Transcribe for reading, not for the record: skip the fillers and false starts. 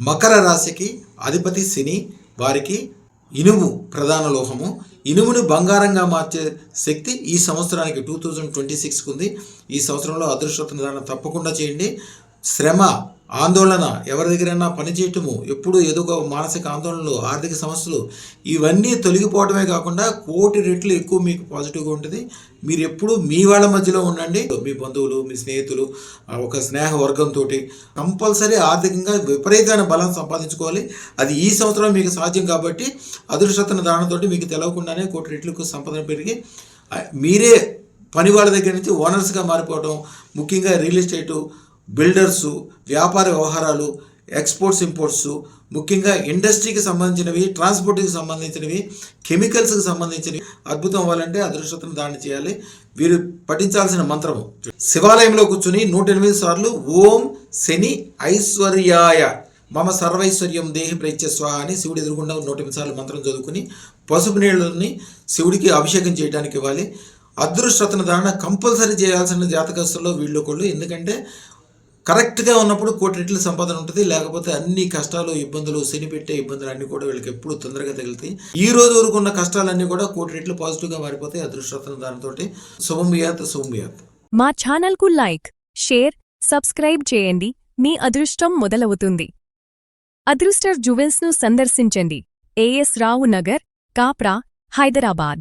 మకర రాశికి అధిపతి శని, వారికి ఇనుము ప్రధాన లోహము. ఇనుమును బంగారంగా మార్చే శక్తి ఈ సంవత్సరానికి 2026కు ఉంది. ఈ సంవత్సరంలో అదృష్టోత్తమ దానం తప్పకుండా చేయండి. శ్రమ, ఆందోళన, ఎవరి దగ్గరైనా పనిచేయటము, ఎప్పుడు ఏదో ఒక మానసిక ఆందోళనలు, ఆర్థిక సమస్యలు, ఇవన్నీ తొలగిపోవడమే కాకుండా 1,000,000 రెట్లు ఎక్కువ మీకు పాజిటివ్గా ఉంటుంది. మీరు ఎప్పుడు మీ వాళ్ళ మధ్యలో ఉండండి. మీ బంధువులు, మీ స్నేహితులు, ఒక స్నేహ వర్గంతో కంపల్సరీ ఆర్థికంగా విపరీతమైన బలం సంపాదించుకోవాలి. అది ఈ సంవత్సరం మీకు సాధ్యం కాబట్టి అదృష్టోత్తమ దానంతో మీకు తెలవకుండానే 1,000,000 రెట్లు సంపదన పెరిగి మీరే పని వాళ్ళ దగ్గర నుంచి ఓనర్స్గా మారిపోవడం, ముఖ్యంగా రియల్ ఎస్టేటు, బిల్డర్సు, వ్యాపార వ్యవహారాలు, ఎక్స్పోర్ట్స్ ఇంపోర్ట్స్, ముఖ్యంగా ఇండస్ట్రీకి సంబంధించినవి, ట్రాన్స్పోర్ట్కి సంబంధించినవి, కెమికల్స్కి సంబంధించినవి అద్భుతం అవ్వాలంటే అదృష్టోత్తమ దానం చేయాలి. వీరు పఠించాల్సిన మంత్రము, శివాలయంలో కూర్చుని 108 సార్లు ఓం శని ఐశ్వర్యాయ మమ సర్వైశ్వర్యం దేహి ప్రేత్య స్వాహ అని శివుడు ఎదురుగుండా 108 సార్లు మంత్రం చదువుకుని పసుపు నీళ్ళని శివుడికి అభిషేకం చేయడానికి ఇవ్వాలి. అదృష్టోత్తమ దానం కంపల్సరీ చేయాల్సిన జాతకస్తుల్లో వీళ్ళు ఒకళ్ళు. ఎందుకంటే కరెక్ట్గా ఉన్నప్పుడు 1,000,000 రెట్ల సంపాదన ఉంటుంది. లేకపోతే అన్ని కష్టాలు, ఇబ్బందులు, శని పెట్టే ఇబ్బందులు అన్నీ కూడా వీళ్ళకి ఎప్పుడు తొందరగా తగులుతాయి. ఈ రోజు వరకు ఉన్న కష్టాలన్నీ కూడా 1,000,000 రెట్లు పాజిటివ్గా మారిపోతాయి అదృష్టోత్తమ దానంతో. శుభం భూయాత్, శుభం భూయాత్. మా ఛానల్కు లైక్, షేర్, సబ్స్క్రైబ్ చేయండి. మీ అదృష్టం మొదలవుతుంది. అదృష్ట జ్యువెల్స్ను సందర్శించండి. AS రావు నగర్, కాప్రా, హైదరాబాద్.